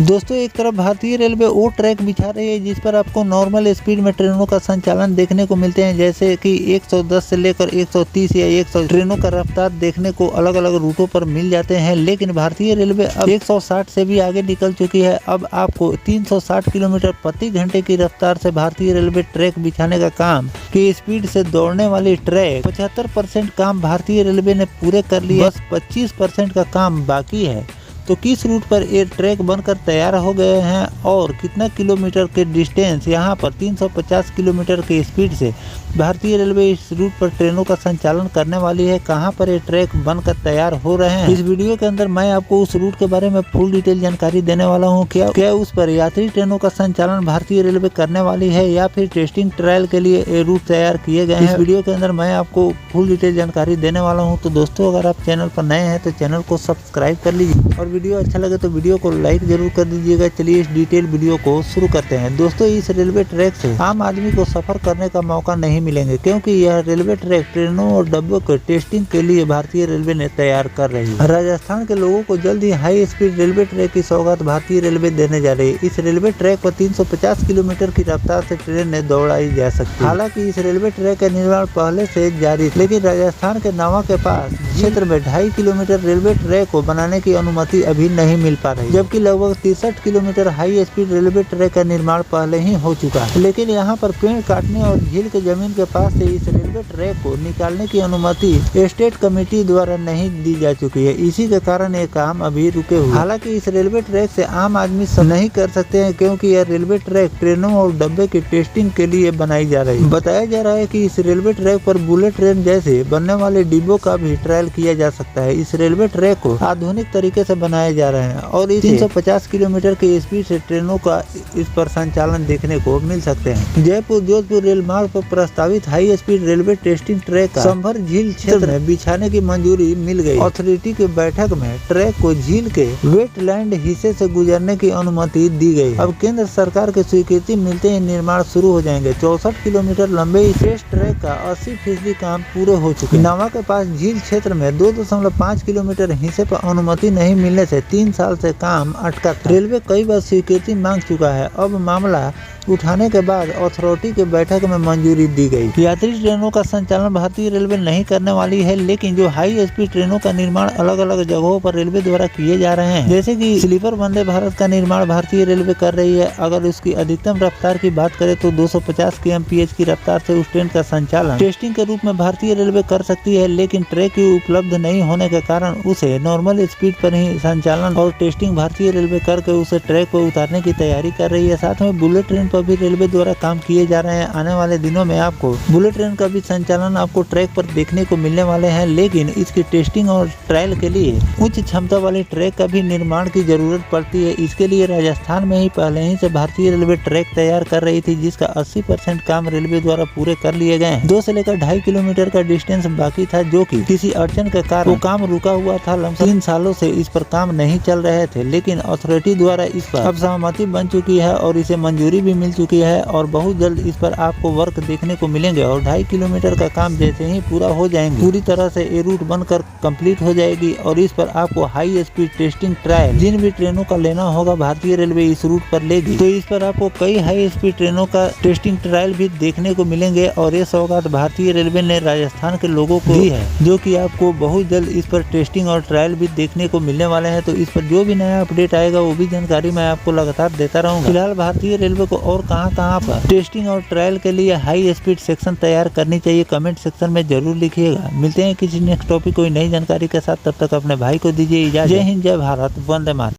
दोस्तों एक तरफ भारतीय रेलवे वो ट्रैक बिछा रही है जिस पर आपको नॉर्मल स्पीड में ट्रेनों का संचालन देखने को मिलते हैं, जैसे कि 110 से लेकर 130 या 100 ट्रेनों का रफ्तार देखने को अलग अलग रूटों पर मिल जाते हैं। लेकिन भारतीय रेलवे अब 160 से भी आगे निकल चुकी है। अब आपको 360 किलोमीटर प्रति घंटे की रफ्तार से भारतीय रेलवे ट्रैक बिछाने का काम की स्पीड से दौड़ने वाली ट्रैक 75% काम भारतीय रेलवे ने पूरे कर लिए, बस 25% का काम बाकी है। तो किस रूट पर ये ट्रैक बनकर तैयार हो गए हैं और कितना किलोमीटर के डिस्टेंस यहाँ पर 350 किलोमीटर की स्पीड से भारतीय रेलवे इस रूट पर ट्रेनों का संचालन करने वाली है, कहाँ पर ये ट्रैक बनकर तैयार हो रहे हैं। इस वीडियो के अंदर मैं आपको उस रूट के बारे में फुल डिटेल जानकारी देने वाला हूँ। क्या उस पर यात्री ट्रेनों का संचालन भारतीय रेलवे करने वाली है या फिर टेस्टिंग ट्रायल के लिए ये रूट तैयार किए गए हैं। इस वीडियो के अंदर मैं आपको फुल डिटेल जानकारी देने वाला हूँ। तो दोस्तों अगर आप चैनल पर नए हैं तो चैनल को सब्सक्राइब कर लीजिए और वीडियो अच्छा लगे तो वीडियो को लाइक जरूर कर दीजिएगा। चलिए इस डिटेल वीडियो को शुरू करते हैं। दोस्तों इस रेलवे ट्रैक से आम आदमी को सफर करने का मौका नहीं मिलेंगे, क्योंकि यह रेलवे ट्रैक ट्रेनों और डब्बों के टेस्टिंग के लिए भारतीय रेलवे ने तैयार कर रही है। राजस्थान के लोगों को जल्द ही हाई स्पीड रेलवे ट्रैक की सौगात भारतीय रेलवे देने जा रही है। इस रेलवे ट्रैक पर 350 किलोमीटर की रफ्तार से ट्रेन दौड़ाई जा सकती है। हालांकि इस रेलवे ट्रैक का निर्माण पहले से जारी था, लेकिन राजस्थान के नावा के पास क्षेत्र में 2.5 किलोमीटर रेलवे ट्रैक को बनाने की अनुमति अभी नहीं मिल पा रही, जबकि लगभग 63 kilometre high speed railway track का निर्माण पहले ही हो चुका है। लेकिन यहाँ पर पेड़ काटने और झील के जमीन के पास से इस रेलवे ट्रैक को निकालने की अनुमति स्टेट कमेटी द्वारा नहीं दी जा चुकी है। इसी के कारण ये काम अभी रुके हुए। हालांकि इस रेलवे ट्रैक से आम आदमी नहीं कर सकते हैं, क्योंकि यह रेलवे ट्रैक ट्रेनों और डब्बे की टेस्टिंग के लिए बनाई जा रही है। बताया जा रहा है कि इस रेलवे ट्रैक पर बुलेट ट्रेन जैसे बनने वाले डिब्बों का भी ट्रायल किया जा सकता है। इस रेलवे ट्रैक को आधुनिक तरीके से बनाया जा रहे हैं और इस 350 किलोमीटर की स्पीड से ट्रेनों का इस पर संचालन देखने को मिल सकते हैं। जयपुर जोधपुर रेल मार्ग पर प्रस्तावित high speed railway testing track का संभर झील क्षेत्र में बिछाने की मंजूरी मिल गई। अथॉरिटी की बैठक में ट्रैक को झील के वेटलैंड हिस्से से गुजरने की अनुमति दी गई। अब केंद्र सरकार की स्वीकृति मिलते ही निर्माण शुरू हो जाएंगे। 64 किलोमीटर लंबे इस ट्रैक का 80% काम पूरे हो चुके हैं। नावा के पास झील क्षेत्र में 2.5 किलोमीटर हिस्से पर अनुमति नहीं मिलने से 3 साल से काम अटका था। रेलवे कई बार स्वीकृति मांग चुका है। अब मामला उठाने के बाद अथॉरिटी की बैठक में मंजूरी दी गई। यात्री ट्रेनों का संचालन भारतीय रेलवे नहीं करने वाली है, लेकिन जो हाई स्पीड ट्रेनों का निर्माण अलग अलग जगहों पर रेलवे द्वारा किए जा रहे हैं, जैसे कि स्लीपर वंदे भारत का निर्माण भारतीय रेलवे कर रही है। अगर उसकी अधिकतम रफ्तार की बात करें तो 250 kmph की रफ्तार से उस ट्रेन का संचालन टेस्टिंग के रूप में भारतीय रेलवे कर सकती है, लेकिन ट्रैक की उपलब्ध नहीं होने के कारण उसे नॉर्मल स्पीड पर ही संचालन और टेस्टिंग भारतीय रेलवे करके उसे ट्रैक पर उतारने की तैयारी कर रही है। साथ में बुलेट ट्रेन पर भी रेलवे द्वारा काम किए जा रहे हैं। आने वाले दिनों में आपको बुलेट ट्रेन का भी संचालन आपको ट्रैक पर देखने को मिलने वाले हैं, लेकिन इसकी टेस्टिंग और ट्रायल के लिए उच्च क्षमता वाले ट्रैक का भी निर्माण की जरूरत पड़ती है। इसके लिए राजस्थान में ही पहले ही से भारतीय रेलवे ट्रैक तैयार कर रही थी, जिसका 80% काम रेलवे द्वारा पूरे कर लिए गए हैं। 2 से लेकर 2.5 किलोमीटर का डिस्टेंस बाकी था, जो कि किसी अड़चन के कारण वो काम रुका हुआ था। लमसम 3 सालों से इस पर काम नहीं चल रहे थे, लेकिन अथॉरिटी द्वारा इस पर अब सहमति बन चुकी है और इसे मंजूरी भी मिल चुकी है और बहुत जल्द इस पर आपको वर्क देखने को मिलेंगे। और 2.5 किलोमीटर का काम जैसे ही पूरा हो जाएंगे, पूरी तरह से ये रूट बनकर कंप्लीट हो जाएगी और इस पर आपको हाई स्पीड टेस्टिंग ट्रायल जिन भी ट्रेनों का लेना होगा भारतीय रेलवे इस रूट पर लेगी, तो इस पर आपको कई हाई स्पीड ट्रेनों का टेस्टिंग ट्रायल भी देखने को मिलेंगे। और ये सौगात भारतीय रेलवे ने राजस्थान के लोगों को दी है, जो कि आपको बहुत जल्द इस पर टेस्टिंग और ट्रायल भी देखने को मिलने वाले हैं। तो इस पर जो भी नया अपडेट आएगा वो भी जानकारी मैं आपको लगातार देता रहूंगा। फिलहाल भारतीय रेलवे को और कहां पर टेस्टिंग और ट्रायल के लिए हाई स्पीड सेक्शन तैयार करनी चाहिए, कमेंट सेक्शन में जरूर लिखिएगा। मिलते हैं किसी नेक्स्ट टॉपिक कोई नई जानकारी के साथ, तब तक अपने भाई को दीजिए इजाजत। जय हिंद, जय भारत, वंदे मातरम।